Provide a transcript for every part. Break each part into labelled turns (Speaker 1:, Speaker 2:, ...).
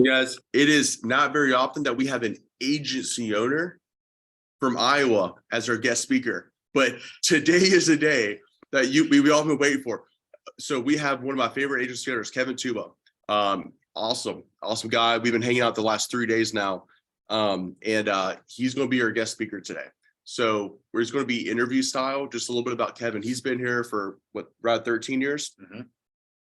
Speaker 1: Yes, it is not very often that we have an agency owner from Iowa as our guest speaker, but today is a day that we all been waiting for. So we have one of my favorite agency owners, Kevin Tuma. Awesome guy. We've been hanging out the last 3 days now, and he's going to be our guest speaker today. So we're just going to be interview style, just a little bit about Kevin. He's been here for around 13 years.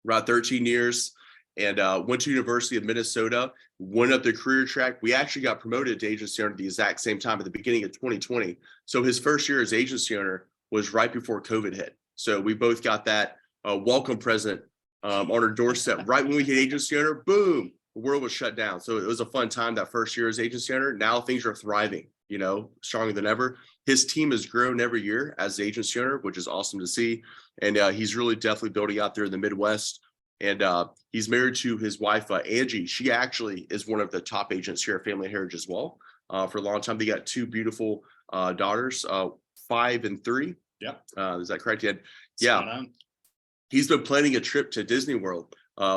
Speaker 1: Around 13 years. And went to University of Minnesota, went up the career track. We actually got promoted to agency owner at the exact same time at the beginning of 2020. So his first year as agency owner was right before COVID hit. So we both got that welcome present on our doorstep. Right when we hit agency owner, boom, the world was shut down. So it was a fun time that first year as agency owner. Now things are thriving, stronger than ever. His team has grown every year as agency owner, which is awesome to see. And he's really definitely building out there in the Midwest. And he's married to his wife, Angie. She actually is one of the top agents here at Family Heritage as well. For a long time, they got two beautiful daughters, 5 and 3.
Speaker 2: Yeah.
Speaker 1: Is that correct? Yeah. He's been planning a trip to Disney World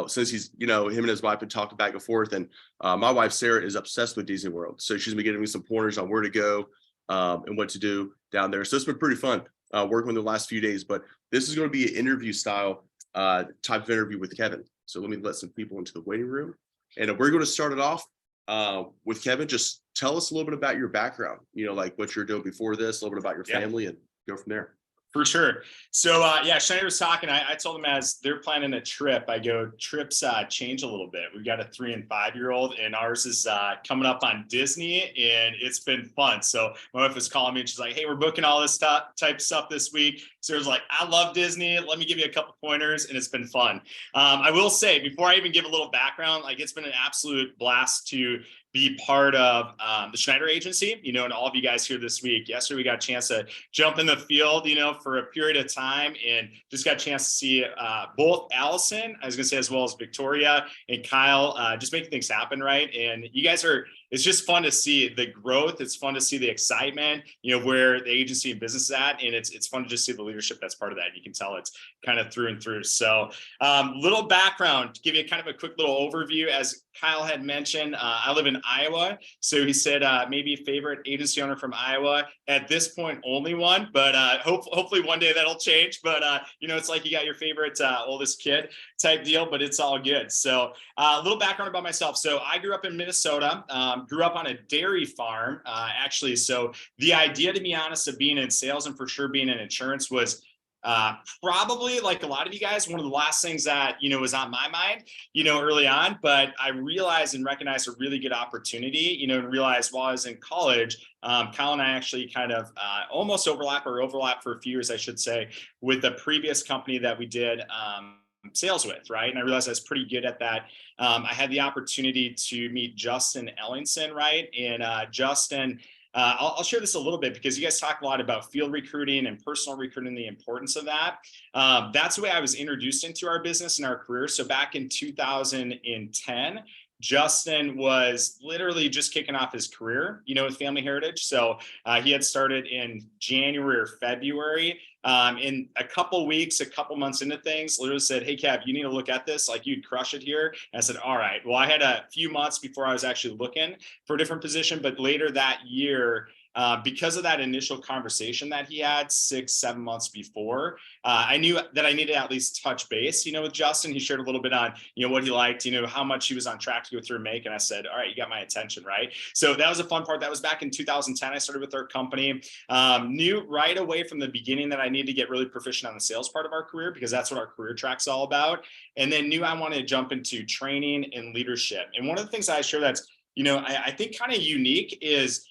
Speaker 1: since he's, him and his wife have talked back and forth. And my wife, Sarah, is obsessed with Disney World. So she's been giving me some pointers on where to go and what to do down there. So it's been pretty fun working with the last few days. But this is going to be an interview style type of interview with Kevin. So let me let some people into the waiting room. And we're going to start it off with Kevin. Just tell us a little bit about your background, like what you're doing before this, a little bit about your family, and go from there.
Speaker 2: For sure. So Schneider was talking. I told him as they're planning a trip, I go, trips change a little bit. We've got a 3 and 5 year old, and ours is coming up on Disney, and it's been fun. So my wife was calling me, and she's like, "Hey, we're booking all this type of stuff this week." Sarah's like, "I love Disney. Let me give you a couple pointers," and it's been fun. I will say, before I even give a little background, it's been an absolute blast to be part of the Schneider agency, and all of you guys here this week. Yesterday, we got a chance to jump in the field, for a period of time, and just got a chance to see both Allison, I was gonna say, as well as Victoria and Kyle, just making things happen, right? And you guys it's just fun to see the growth. It's fun to see the excitement, where the agency and business is at. And it's fun to just see the leadership that's part of that. You can tell it's kind of through and through. So little background to give you kind of a quick little overview. As Kyle had mentioned, I live in Iowa. So he said maybe favorite agency owner from Iowa. At this point, only one, but hopefully one day that'll change. But, it's like you got your favorite oldest kid type deal, but it's all good. So a little background about myself. So I grew up in Minnesota, grew up on a dairy farm, actually. So the idea, to be honest, of being in sales and for sure being in insurance was probably, like a lot of you guys, one of the last things that, was on my mind, early on. But I realized and recognized a really good opportunity, and realized while I was in college, Kyle and I actually kind of almost overlap for a few years, I should say, with the previous company that we did sales with, right? And I realized I was pretty good at that. I had the opportunity to meet Justin Ellingson, right? And Justin, I'll share this a little bit because you guys talk a lot about field recruiting and personal recruiting, the importance of that. That's the way I was introduced into our business and our career. So back in 2010, Justin was literally just kicking off his career, with Family Heritage. So he had started in January or February. In a couple months into things, literally said, "Hey, Kev, you need to look at this. Like, you'd crush it here." And I said, "All right." Well, I had a few months before I was actually looking for a different position, but later that year, because of that initial conversation that he had 6-7 months before, I knew that I needed to at least touch base, with Justin. He shared a little bit on, what he liked, how much he was on track to go through and make. And I said, "All right, you got my attention," right? So that was a fun part. That was back in 2010. I started with our company. Knew right away from the beginning that I needed to get really proficient on the sales part of our career, because that's what our career track's all about. And then knew I wanted to jump into training and leadership. And one of the things I share that's, I think kind of unique is,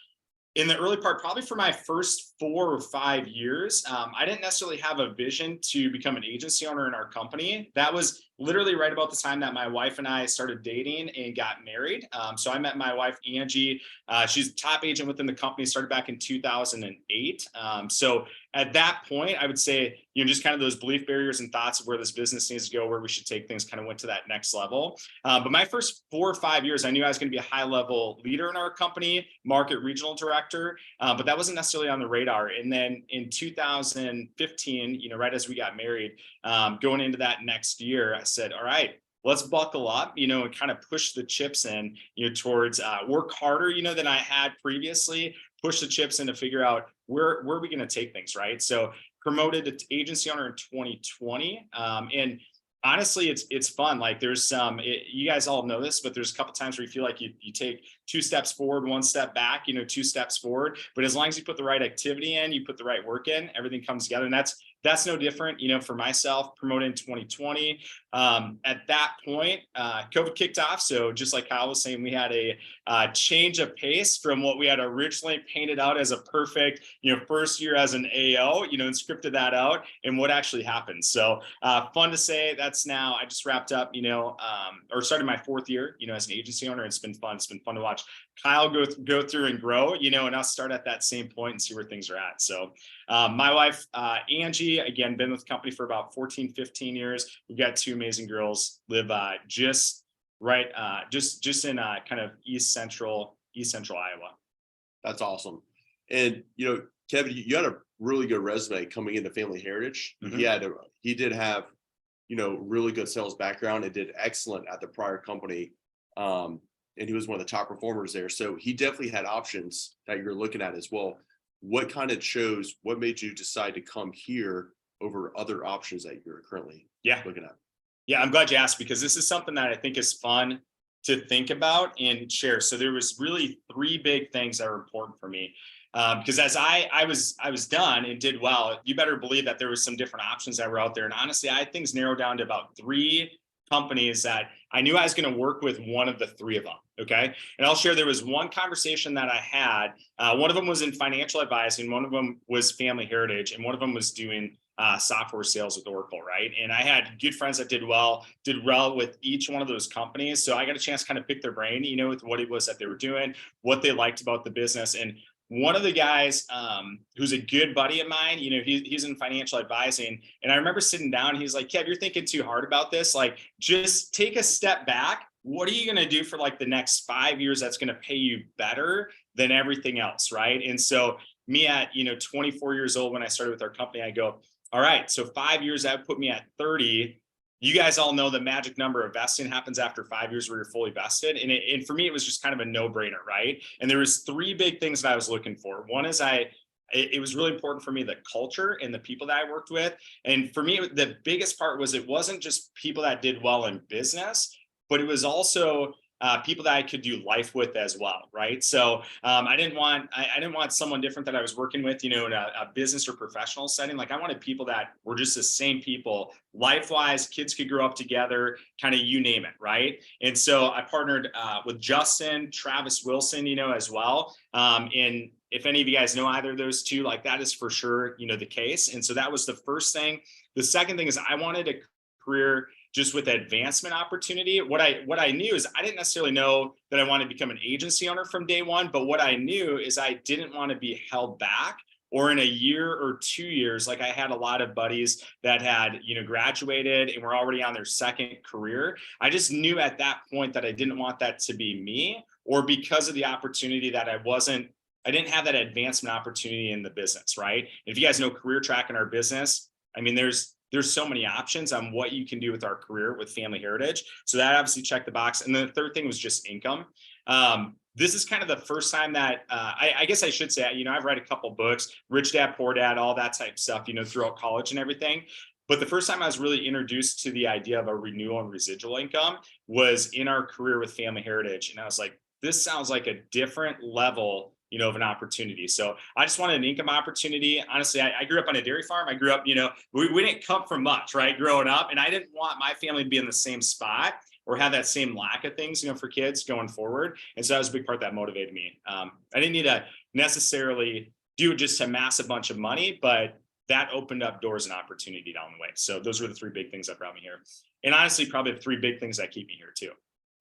Speaker 2: in the early part, probably for my first 4 or 5 years, I didn't necessarily have a vision to become an agency owner in our company. That was literally right about the time that my wife and I started dating and got married. So I met my wife, Angie. She's a top agent within the company, started back in 2008. So at that point, I would say, just kind of those belief barriers and thoughts of where this business needs to go, where we should take things, kind of went to that next level. But my first 4 or 5 years, I knew I was going to be a high level leader in our company, market regional director, but that wasn't necessarily on the radar. And then in 2015, right as we got married, going into that next year, I said, "All right, let's buckle up, and kind of push the chips in, towards work harder, than I had previously, push the chips in to figure out where are we going to take things, right? So promoted to agency owner in 2020. And honestly, it's fun. Like there's you guys all know this, but there's a couple times where you feel like you take 2 steps forward, 1 step back, 2 steps forward. But as long as you put the right activity in, you put the right work in, everything comes together. And that's no different, for myself, promoted in 2020. At that point, COVID kicked off. So just like Kyle was saying, we had a change of pace from what we had originally painted out as a perfect, first year as an AO, and scripted that out and what actually happened. So fun to say that's now, I just wrapped up, or started my 4th year, as an agency owner. It's been fun. It's been fun to watch Kyle go through and grow, and us start at that same point and see where things are at. So my wife, Angie, again, been with the company for about 14, 15 years. We've got 2 amazing girls, live just in kind of East Central Iowa.
Speaker 1: That's awesome. And, Kevin, you had a really good resume coming into Family Heritage.
Speaker 2: Mm-hmm.
Speaker 1: He did have, really good sales background and did excellent at the prior company. And he was one of the top performers there. So he definitely had options that you're looking at as well. What made you decide to come here over other options that you're currently looking at?
Speaker 2: Yeah, I'm glad you asked, because this is something that I think is fun to think about and share. So there was really 3 big things that were important for me. Because as I was done and did well, you better believe that there was some different options that were out there. And honestly, I had things narrowed down to about 3 companies that I knew I was going to work with one of the 3 of them. Okay. And I'll share, there was one conversation that I had. One of them was in financial advising. One of them was Family Heritage. And one of them was doing software sales with Oracle. Right. And I had good friends that did well with each one of those companies. So I got a chance to kind of pick their brain, with what it was that they were doing, what they liked about the business. And one of the guys who's a good buddy of mine, he's in financial advising. And I remember sitting down, he's like, Kev, you're thinking too hard about this. Like, just take a step back. What are you going to do for like the next 5 years that's going to pay you better than everything else? Right. And so me at, 24 years old, when I started with our company, I go, all right, so 5 years, that would put me at 30. You guys all know the magic number of vesting happens after 5 years where you're fully vested. And for me, it was just kind of a no-brainer, right? And there was 3 big things that I was looking for. One is it was really important for me, the culture and the people that I worked with. And for me, the biggest part was it wasn't just people that did well in business, but it was also people that I could do life with as well, right? So I didn't want someone different that I was working with, in a business or professional setting. Like I wanted people that were just the same people, life-wise, kids could grow up together, kind of you name it, right? And so I partnered with Justin, Travis Wilson, as well. And if any of you guys know either of those 2, like that is for sure, the case. And so that was the first thing. The second thing is I wanted a career just with advancement opportunity. What I knew is I didn't necessarily know that I wanted to become an agency owner from day one, but what I knew is I didn't want to be held back, or in a year or 2 years, like I had a lot of buddies that had, graduated and were already on their 2nd career. I just knew at that point that I didn't want that to be me, or because of the opportunity that I didn't have that advancement opportunity in the business, right? If you guys know career track in our business, I mean, there's so many options on what you can do with our career with Family Heritage. So that obviously checked the box. And then the third thing was just income. This is kind of the first time that I guess I should say, I've read a couple books, Rich Dad, Poor Dad, all that type of stuff, throughout college and everything. But the first time I was really introduced to the idea of a renewal and residual income was in our career with Family Heritage. And I was like, this sounds like a different level of an opportunity. So I just wanted an income opportunity. Honestly, I grew up on a dairy farm. I grew up, we didn't come from much, right? Growing up. And I didn't want my family to be in the same spot or have that same lack of things, for kids going forward. And so that was a big part that motivated me. I didn't need to necessarily do it just to amass a bunch of money, but that opened up doors and opportunity down the way. So those were the 3 big things that brought me here. And honestly, probably the 3 big things that keep me here too.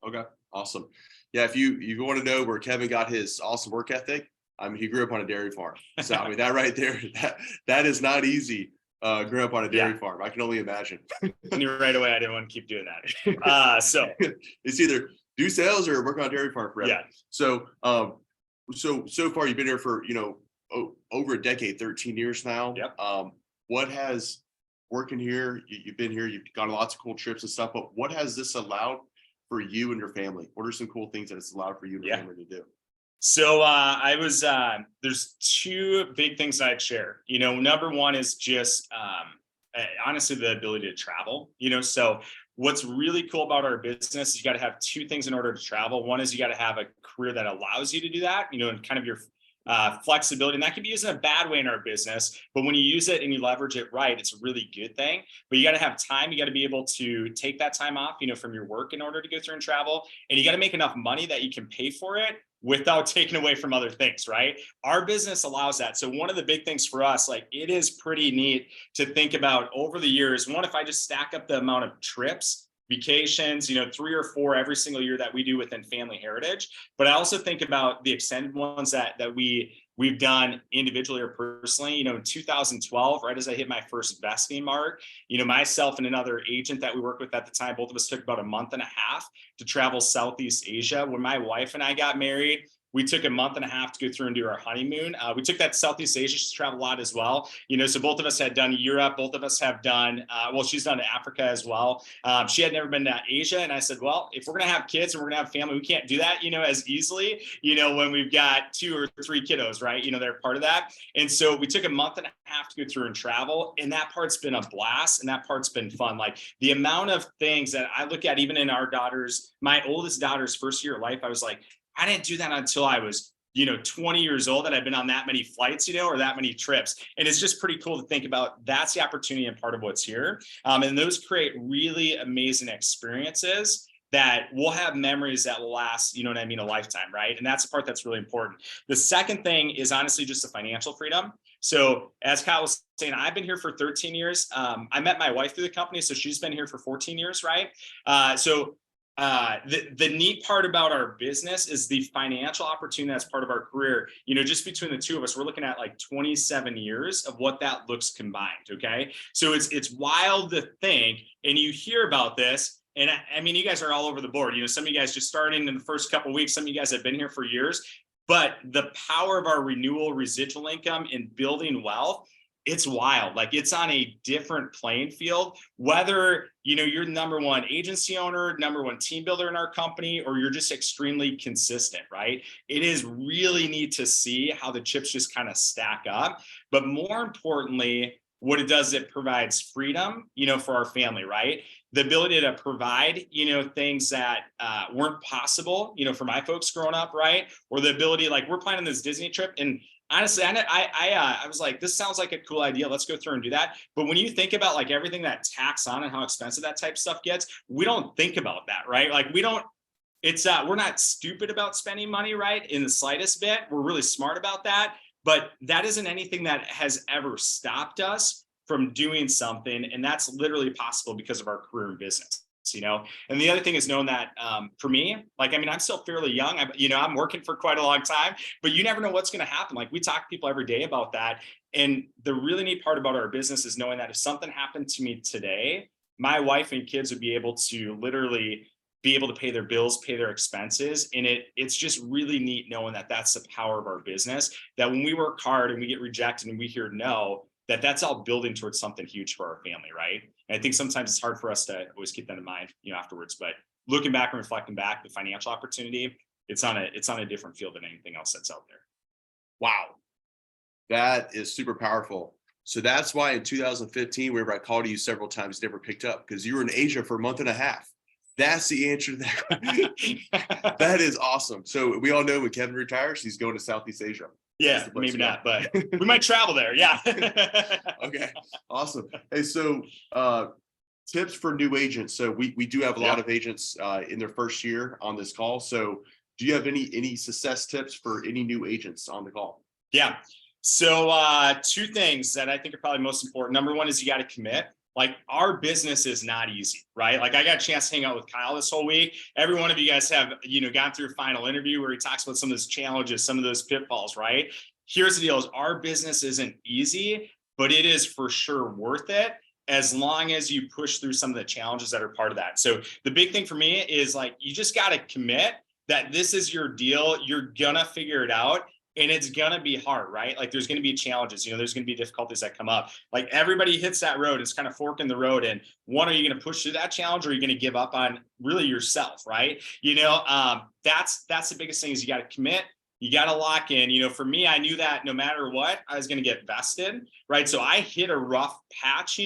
Speaker 1: Okay. Awesome. Yeah. If you want to know where Kevin got his awesome work ethic, he grew up on a dairy farm. So that right there, that is not easy. Grew up on a dairy farm. I can only imagine.
Speaker 2: And right away, I didn't want to keep doing that. So
Speaker 1: it's either do sales or work on a dairy farm forever.
Speaker 2: Yeah.
Speaker 1: So so far you've been here for over a decade, 13 years now.
Speaker 2: Yep.
Speaker 1: What has working here, you've been here, you've gone on lots of cool trips and stuff, but what has this allowed for you and your family? What are some cool things that it's allowed for you and your family to do?
Speaker 2: So there's two big things I'd share. Number one is just honestly the ability to travel. So what's really cool about our business is you got to have two things in order to travel. One is you got to have a career that allows you to do that, and kind of your flexibility. And that can be used in a bad way in our business, but when you use it and you leverage it right, it's a really good thing. But you got to have time. You got to be able to take that time off, from your work in order to go through and travel. And you got to make enough money that you can pay for it without taking away from other things, right? Our business allows that. So one of the big things for us, like it is pretty neat to think about over the years. One, if I just stack up the amount of trips, vacations, 3 or 4 every single year that we do within Family Heritage. But I also think about the extended ones that we've done individually or personally. In 2012, right as I hit my first vesting mark, myself and another agent that we worked with at the time, both of us took about a month and a half to travel Southeast Asia. When my wife and I got married, we took a month and a half to go through and do our honeymoon. We took that to Southeast Asia. She's traveled a lot as well. So both of us had done Europe. Both of us have done, she's done Africa as well. She had never been to Asia. And I said, well, if we're going to have kids and we're going to have family, we can't do that, as easily, when we've got 2 or 3 kiddos, right? They're part of that. And so we took a month and a half to go through and travel. And that part's been a blast. And that part's been fun. Like the amount of things that I look at, even in my oldest daughter's first year of life, I was like, I didn't do that until I was, 20 years old, that I've been on that many flights, or that many trips. And it's just pretty cool to think about. That's the opportunity and part of what's here. And those create really amazing experiences that will have memories that will last, a lifetime, right? And that's the part that's really important. The second thing is honestly just the financial freedom. So as Kyle was saying, I've been here for 13 years. I met my wife through the company, so she's been here for 14 years, right? The neat part about our business is the financial opportunity that's part of our career. Just between the two of us, we're looking at like 27 years of what that looks combined. Okay. So it's wild to think, and you hear about this. And I mean, you guys are all over the board. Some of you guys just starting in the first couple of weeks, some of you guys have been here for years, but the power of our renewal residual income in building wealth, it's wild. Like it's on a different playing field, whether, you're the number one agency owner, number one team builder in our company, or you're just extremely consistent, right? It is really neat to see how the chips just kind of stack up. But more importantly, what it does, it provides freedom, for our family, right? The ability to provide, things that weren't possible, for my folks growing up, right? Or the ability, like we're planning this Disney trip, and honestly, I was like, this sounds like a cool idea. Let's go through and do that. But when you think about like everything that tacks on and how expensive that type of stuff gets, we don't think about that, right? Like we're not stupid about spending money, right? In the slightest bit. We're really smart about that. But that isn't anything that has ever stopped us from doing something. And that's literally possible because of our career in business. And the other thing is knowing that for me, I'm still fairly young. I'm working for quite a long time, but you never know what's going to happen. Like we talk to people every day about that. And the really neat part about our business is knowing that if something happened to me today, my wife and kids would be able to literally be able to pay their bills, pay their expenses. And it's just really neat knowing that that's the power of our business, that when we work hard and we get rejected and we hear no, that's all building towards something huge for our family, right? And I think sometimes it's hard for us to always keep that in mind, afterwards. But looking back and reflecting back, the financial opportunity, it's on a different field than anything else that's out there.
Speaker 1: Wow, that is super powerful. So that's why in 2015, whenever I called you several times, never picked up, because you were in Asia for a month and a half. That's the answer to that. That is awesome. So we all know when Kevin retires, he's going to Southeast Asia.
Speaker 2: Yeah, maybe not, but we might travel there. Yeah.
Speaker 1: Okay, awesome. Hey, so tips for new agents. So we do have a lot of agents in their first year on this call. So do you have any success tips for any new agents on the call?
Speaker 2: Yeah. So 2 things that I think are probably most important. Number one is you got to commit. Like our business is not easy, right? Like I got a chance to hang out with Kyle this whole week. Every one of you guys have, gone through a final interview where he talks about some of those challenges, some of those pitfalls, right? Here's the deal: is our business isn't easy, but it is for sure worth it as long as you push through some of the challenges that are part of that. So the big thing for me is like, you just got to commit that this is your deal. You're gonna figure it out. and it's gonna be hard, right? Like there's gonna be challenges, there's gonna be difficulties that come up. Like everybody hits that road, it's kind of fork in the road. And one, are you gonna push through that challenge, or are you gonna give up on really yourself, right? That's the biggest thing is you got to commit. You got to lock in. For me, I knew that no matter what, I was going to get vested, right? So I hit a rough patch,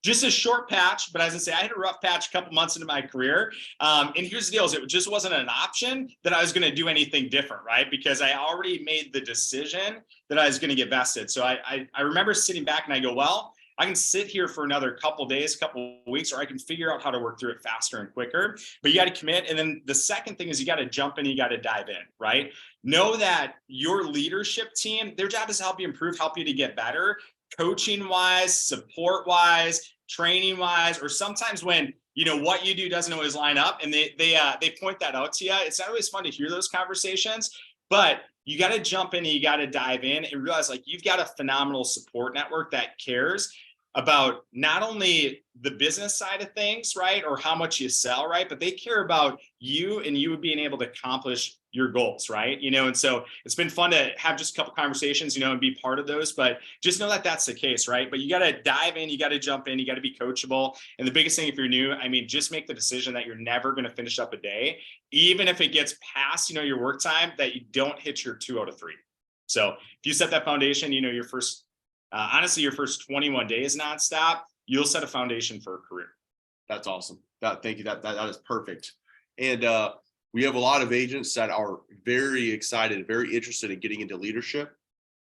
Speaker 2: just a short patch, but as I say, I hit a rough patch a couple months into my career. And here's the deal: is it just wasn't an option that I was going to do anything different, right? Because I already made the decision that I was going to get vested. So I remember sitting back and I go, well, I can sit here for another couple days, couple weeks, or I can figure out how to work through it faster and quicker. But you got to commit. And then the second thing is you got to jump in, you got to dive in, right? Know that your leadership team, their job is to help you improve, help you to get better, coaching wise, support wise, training wise, or sometimes when what you do doesn't always line up and they point that out to you. It's not always fun to hear those conversations, but you got to jump in and you got to dive in and realize like you've got a phenomenal support network that cares about not only the business side of things, right? Or how much you sell, right? But they care about you and you being able to accomplish your goals, right? And so it's been fun to have just a couple conversations, and be part of those, but just know that that's the case, right? But you got to dive in, you got to jump in, you got to be coachable. And the biggest thing, if you're new, just make the decision that you're never going to finish up a day, even if it gets past, your work time, that you don't hit your 2 out of 3. So if you set that foundation, your first, honestly, your first 21 days nonstop, you'll set a foundation for a career.
Speaker 1: That's awesome. Thank you. That is perfect. And we have a lot of agents that are very excited, very interested in getting into leadership.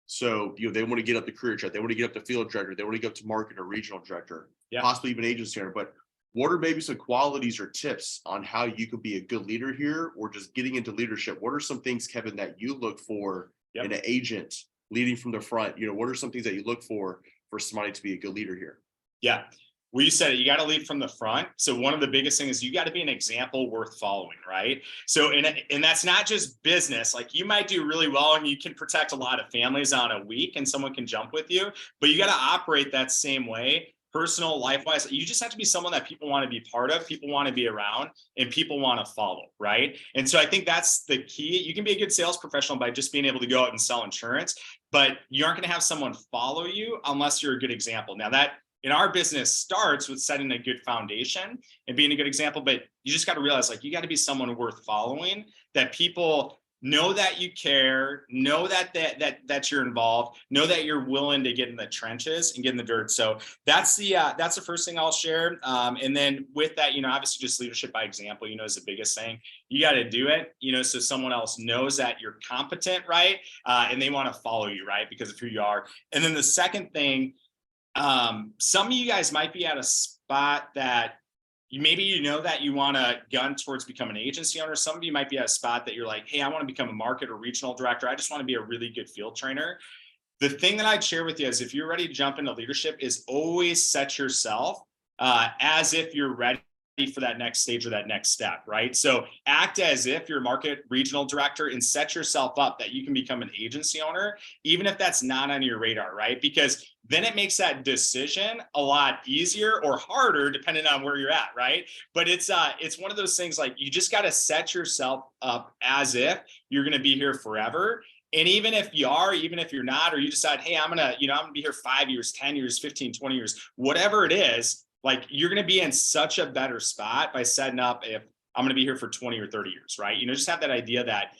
Speaker 1: So, they want to get up the career chart. They want to get up to field director. They want to get up to market or regional director, possibly even agency owner. But what are maybe some qualities or tips on how you can be a good leader here, or just getting into leadership? What are some things, Kevin, that you look for in an agent leading from the front? What are some things that you look for somebody to be a good leader here?
Speaker 2: Yeah. Well, you said it, you got to lead from the front. So one of the biggest things is you got to be an example worth following, right? So, and that's not just business. Like you might do really well and you can protect a lot of families on a week and someone can jump with you, but you got to operate that same way, personal, life-wise. You just have to be someone that people want to be part of, people want to be around, and people want to follow, right? And so I think that's the key. You can be a good sales professional by just being able to go out and sell insurance, but you aren't going to have someone follow you unless you're a good example. Now that in our business starts with setting a good foundation and being a good example, but you just got to realize like you got to be someone worth following, that people know that you care, know that you're involved, know that you're willing to get in the trenches and get in the dirt. So that's the first thing I'll share. And then with that, obviously just leadership by example, is the biggest thing. You got to do it, so someone else knows that you're competent, right? And they want to follow you, right? Because of who you are. And then the second thing, some of you guys might be at a spot that maybe that you want to gun towards becoming an agency owner. Some of you might be at a spot that you're like, hey, I want to become a market or regional director. I just want to be a really good field trainer. The thing that I'd share with you is if you're ready to jump into leadership is always set yourself as if you're ready for that next stage or that next step, right? So act as if you're a market regional director and set yourself up that you can become an agency owner, even if that's not on your radar, right? Because then it makes that decision a lot easier or harder depending on where you're at, right? But it's one of those things like you just got to set yourself up as if you're going to be here forever. And even if you are, even if you're not, or you decide, hey, I'm going to be here 5 years, 10 years, 15, 20 years, whatever it is, like you're going to be in such a better spot by setting up if I'm going to be here for 20 or 30 years, right? Just have that idea that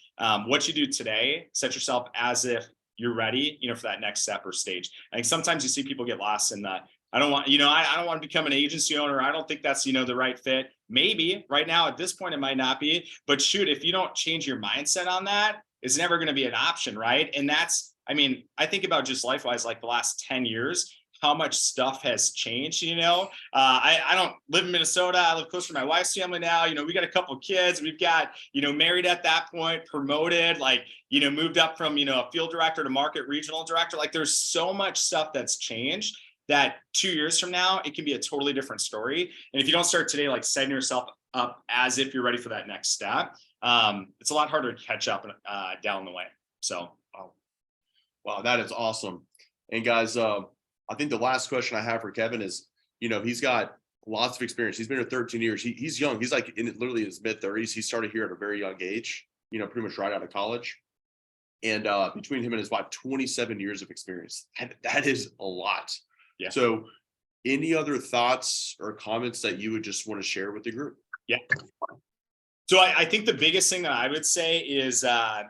Speaker 2: what you do today, set yourself as if you're ready, for that next step or stage. I think sometimes you see people get lost in that. I don't want to become an agency owner. I don't think that's, the right fit. Maybe right now at this point, it might not be, but shoot, if you don't change your mindset on that, it's never going to be an option. Right. And that's, I think about just life-wise, like the last 10 years, how much stuff has changed, I don't live in Minnesota. I live close to my wife's family now. We got a couple of kids. We've got, married at that point, promoted, moved up from, a field director to market regional director. Like there's so much stuff that's changed that 2 years from now, it can be a totally different story. And if you don't start today, like setting yourself up as if you're ready for that next step, it's a lot harder to catch up down the way. So,
Speaker 1: wow, that is awesome. And guys, I think the last question I have for Kevin is, he's got lots of experience. He's been here 13 years. He's young. He's like literally in his mid 30s. He started here at a very young age, pretty much right out of college. And between him and his wife, 27 years of experience. That is a lot.
Speaker 2: Yeah.
Speaker 1: So any other thoughts or comments that you would just want to share with the group?
Speaker 2: Yeah. So I think the biggest thing that I would say is the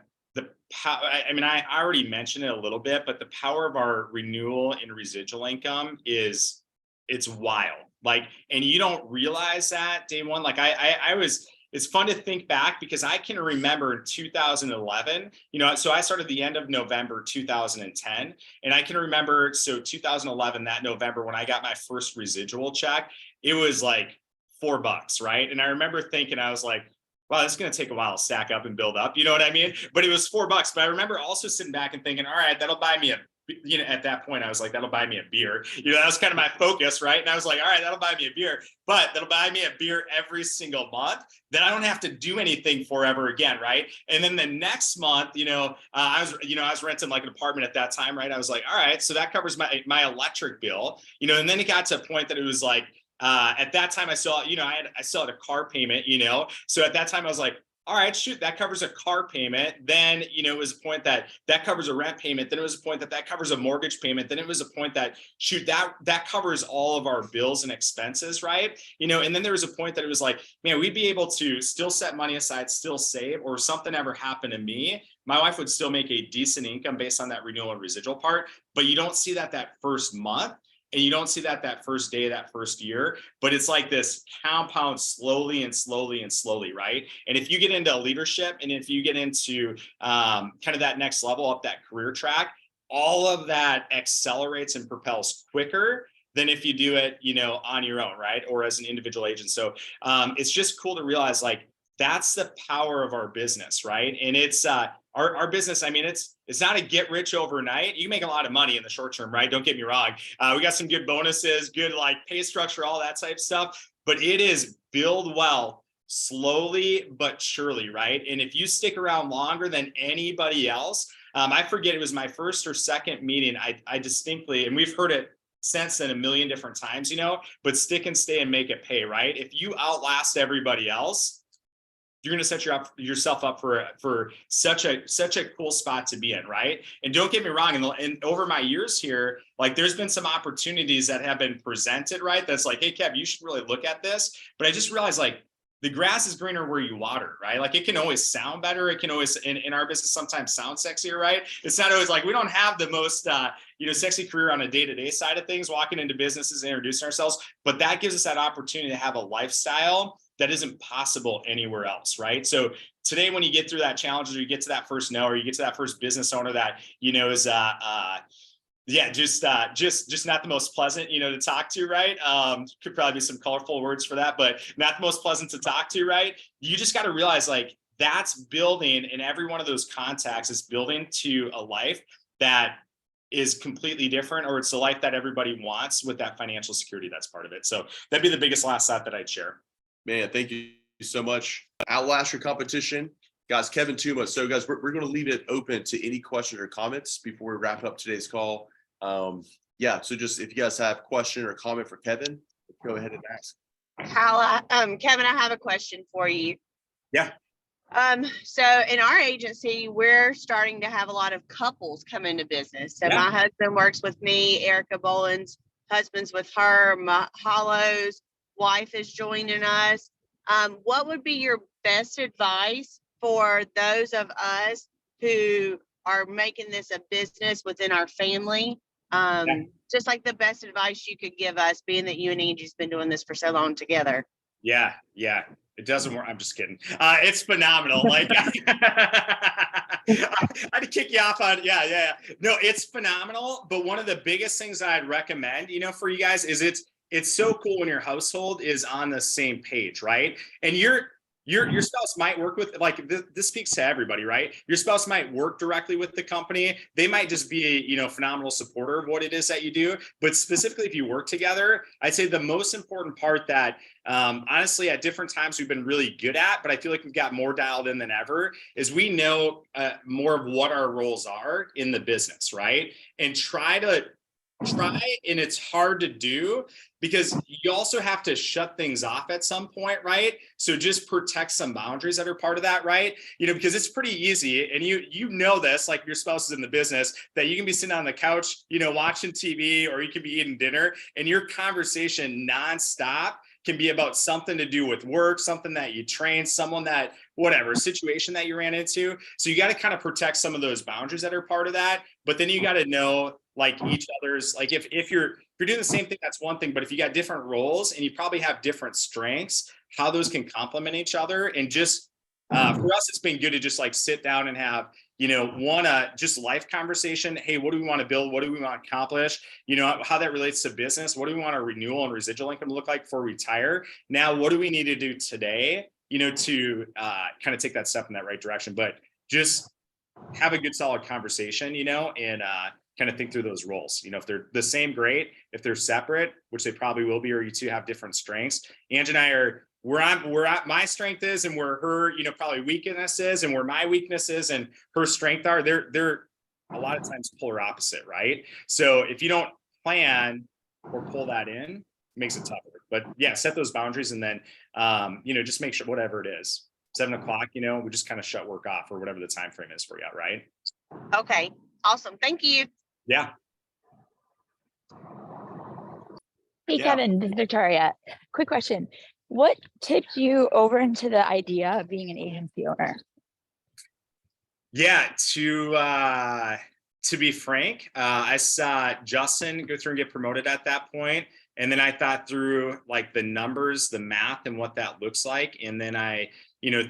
Speaker 2: power. I mean, I already mentioned it a little bit, but the power of our renewal and residual income it's wild. Like, and you don't realize that day one. Like I was, it's fun to think back because I can remember in 2011, so I started the end of November 2010. And I can remember, so 2011, that November, when I got my first residual check, it was like $4, right? And I remember thinking, I was like, wow, this is going to take a while to stack up and build up. You know what I mean? But it was $4. But I remember also sitting back and thinking, all right, that'll buy me at that point, I was like, that'll buy me a beer. That was kind of my focus, right? And I was like, all right, that'll buy me a beer, but that'll buy me a beer every single month. Then I don't have to do anything forever again, right? And then the next month, I was renting like an apartment at that time, right? I was like, all right, so that covers my electric bill, and then it got to a point that it was like, at that time I still had a car payment, so at that time I was like, all right, shoot, that covers a car payment. Then, it was a point that covers a rent payment. Then it was a point that covers a mortgage payment. Then it was a point that, shoot, that covers all of our bills and expenses, right? And then there was a point that it was like, man, we'd be able to still set money aside, still save, or if something ever happened to me, my wife would still make a decent income based on that renewal and residual part. But you don't see that first month. And you don't see that first day, that first year, but it's like this compound slowly and slowly and slowly, right? And if you get into leadership and if you get into kind of that next level up that career track, all of that accelerates and propels quicker than if you do it, on your own, right? Or as an individual agent. So it's just cool to realize like that's the power of our business, right? And it's our business. I mean, it's not a get rich overnight. You can make a lot of money in the short term, right? Don't get me wrong. We got some good bonuses, good like pay structure, all that type of stuff. But it is build wealth slowly but surely, right? And if you stick around longer than anybody else, I forget, it was my first or second meeting. I distinctly, and we've heard it since then a million different times, but stick and stay and make it pay, right? If you outlast everybody else, you're going to set yourself up for such a cool spot to be in, right? And don't get me wrong, and over my years here, like there's been some opportunities that have been presented, right? That's like, hey, Kev, you should really look at this. But I just realized like the grass is greener where you water, right? Like it can always sound better. It can always, in our business, sometimes sound sexier, right? It's not always like, we don't have the most, sexy career on a day-to-day side of things, walking into businesses and introducing ourselves, but that gives us that opportunity to have a lifestyle that isn't possible anywhere else, right? So today, when you get through that challenge, or you get to that first no, or you get to that first business owner that, is, just not the most pleasant, to talk to, right? Could probably be some colorful words for that, but not the most pleasant to talk to, right? You just got to realize like that's building, and every one of those contacts is building to a life that is completely different, or it's the life that everybody wants with that financial security that's part of it. So that'd be the biggest last thought that I'd share.
Speaker 1: Man, thank you so much. Outlast your competition. Guys, Kevin Tuma. So guys, we're going to leave it open to any questions or comments before we wrap up today's call. So just if you guys have a question or comment for Kevin, go ahead and ask.
Speaker 3: Kevin, I have a question for you.
Speaker 2: Yeah.
Speaker 3: So in our agency, we're starting to have a lot of couples come into business. So my husband works with me, Erica Boland's husband's with her, Hollow's wife is joining us. What would be your best advice for those of us who are making this a business within our family? Just like the best advice you could give us, being that you and Angie's been doing this for so long together.
Speaker 2: Yeah. It doesn't work. I'm just kidding. It's phenomenal. Like I'd kick you off on. Yeah. No, it's phenomenal. But one of the biggest things I'd recommend, for you guys is it's so cool when your household is on the same page, right? And your spouse might work with, like, this speaks to everybody, right? Your spouse might work directly with the company. They might just be a phenomenal supporter of what it is that you do. But specifically, if you work together, I'd say the most important part that honestly, at different times we've been really good at, but I feel like we've got more dialed in than ever, is we know more of what our roles are in the business, right? And try to try, and it's hard to do because you also have to shut things off at some point, right? So just protect some boundaries that are part of that, right? Because it's pretty easy, and you know this, like your spouse is in the business, that you can be sitting on the couch, watching TV, or you could be eating dinner, and your conversation nonstop can be about something to do with work, something that you train, someone that, whatever situation that you ran into. So you got to kind of protect some of those boundaries that are part of that. But then you got to know like each other's, like if you're doing the same thing, that's one thing. But if you got different roles and you probably have different strengths, how those can complement each other. And just for us, it's been good to just like sit down and have, just life conversation. Hey, what do we want to build? What do we want to accomplish? How that relates to business. What do we want our renewal and residual income to look like before we retire? Now, what do we need to do today, to kind of take that step in that right direction? But just have a good, solid conversation, and kind of think through those roles. If they're the same, great. If they're separate, which they probably will be, or you two have different strengths. Ange and I are where my strength is and where her, probably weakness is, and where my weakness is and her strength are, they're a lot of times polar opposite, right? So if you don't plan or pull that in, it makes it tougher. But yeah, set those boundaries, and then just make sure whatever it is, 7 o'clock, we just kind of shut work off, or whatever the time frame is for you, right?
Speaker 3: Okay, awesome. Thank you.
Speaker 2: Yeah.
Speaker 4: Hey,
Speaker 2: Yeah.
Speaker 4: Kevin, this is Victoria. Quick question. What tipped you over into the idea of being an agency owner?
Speaker 2: Yeah, to be frank, I saw Justin go through and get promoted at that point. And then I thought through like the numbers, the math, and what that looks like. And then I,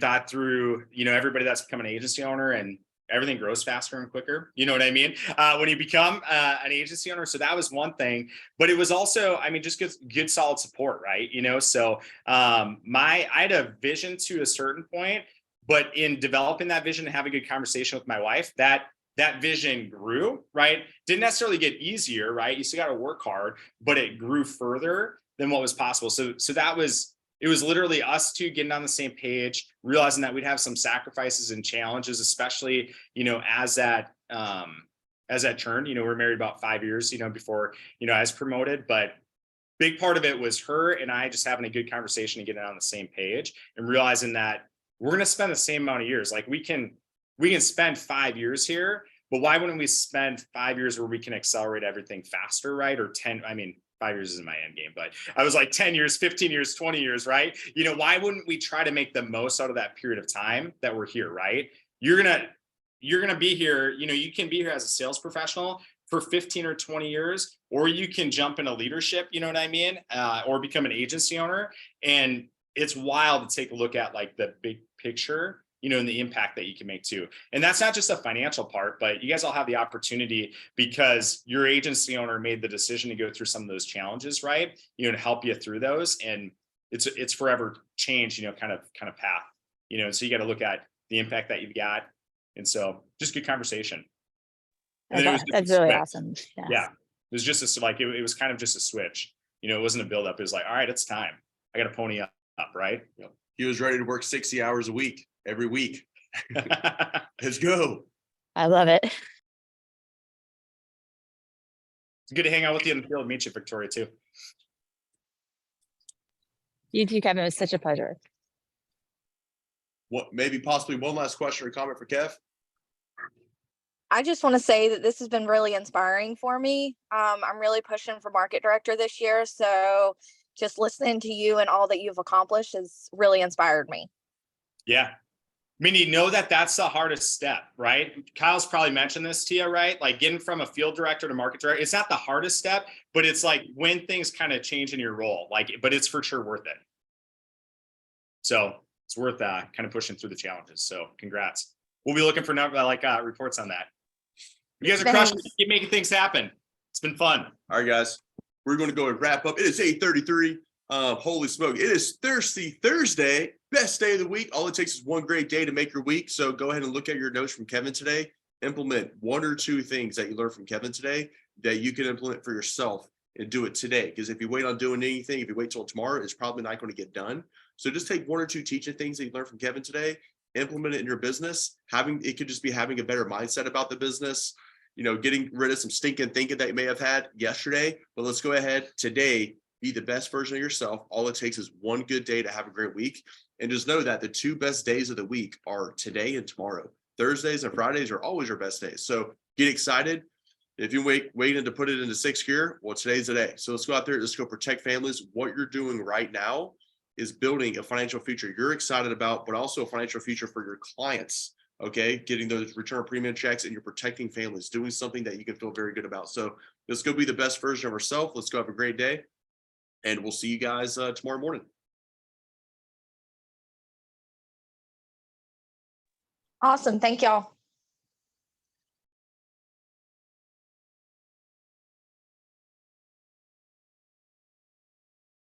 Speaker 2: thought through, everybody that's become an agency owner, and everything grows faster and quicker. You know what I mean? When you become an agency owner. So that was one thing, but it was also, just good solid support, right? So I had a vision to a certain point, but in developing that vision and having a good conversation with my wife, that vision grew, right? Didn't necessarily get easier, right? You still got to work hard, but it grew further than what was possible. So it was literally us two getting on the same page, realizing that we'd have some sacrifices and challenges, especially, as that turned, we're married about 5 years, before, I was promoted, but big part of it was her and I just having a good conversation and getting on the same page, and realizing that we're going to spend the same amount of years. Like we can spend 5 years here, but why wouldn't we spend 5 years where we can accelerate everything faster, right? Or 10, 5 years isn't my end game, but I was like 10 years, 15 years, 20 years, right? Why wouldn't we try to make the most out of that period of time that we're here, right? You're going to be here, you can be here as a sales professional for 15 or 20 years, or you can jump into leadership, you know what I mean? Or become an agency owner. And it's wild to take a look at like the big picture, and the impact that you can make too. And that's not just a financial part, but you guys all have the opportunity because your agency owner made the decision to go through some of those challenges, right? To help you through those. And it's forever change, kind of path, so you got to look at the impact that you've got. And so just good conversation.
Speaker 4: That's really awesome.
Speaker 2: Yeah. It was just it was kind of just a switch, it wasn't a buildup. It was like, all right, it's time. I got to pony up, right?
Speaker 1: He was ready to work 60 hours a week, every week. Let's go.
Speaker 4: I love it.
Speaker 2: It's good to hang out with you in the field. Meet you, Victoria, too.
Speaker 4: You too, Kevin. It was such a pleasure.
Speaker 1: What, maybe possibly one last question or comment for Kev?
Speaker 5: I just want to say that this has been really inspiring for me. I'm really pushing for market director this year. So just listening to you and all that you've accomplished has really inspired me.
Speaker 2: Yeah. That's the hardest step, right? Kyle's probably mentioned this to you, right? Like getting from a field director to market director, it's not the hardest step, but it's like when things kind of change in your role, but it's for sure worth it. So it's worth kind of pushing through the challenges. So congrats. We'll be looking for reports on that. You guys are crushing it. Keep making things happen. It's been fun.
Speaker 1: All right, guys, we're going to go and wrap up. It is 8:33. Holy smoke. It is Thirsty Thursday, best day of the week. All it takes is one great day to make your week. So go ahead and look at your notes from Kevin today. Implement 1 or 2 things that you learned from Kevin today that you can implement for yourself and do it today. Because if you wait on doing anything, if you wait till tomorrow, it's probably not going to get done. So just take 1 or 2 teaching things that you learned from Kevin today, implement it in your business. It could just be having a better mindset about the business. getting rid of some stinking thinking that you may have had yesterday. But let's go ahead today, be the best version of yourself. All it takes is one good day to have a great week. And just know that the 2 best days of the week are today and tomorrow. Thursdays and Fridays are always your best days. So get excited. If you're waiting to put it into 6th gear, well, today's the day. So let's go out there. Let's go protect families. What you're doing right now is building a financial future you're excited about, but also a financial future for your clients. Okay. Getting those return premium checks, and you're protecting families, doing something that you can feel very good about. So let's go be the best version of ourselves. Let's go have a great day. And we'll see you guys tomorrow morning.
Speaker 5: Awesome. Thank y'all.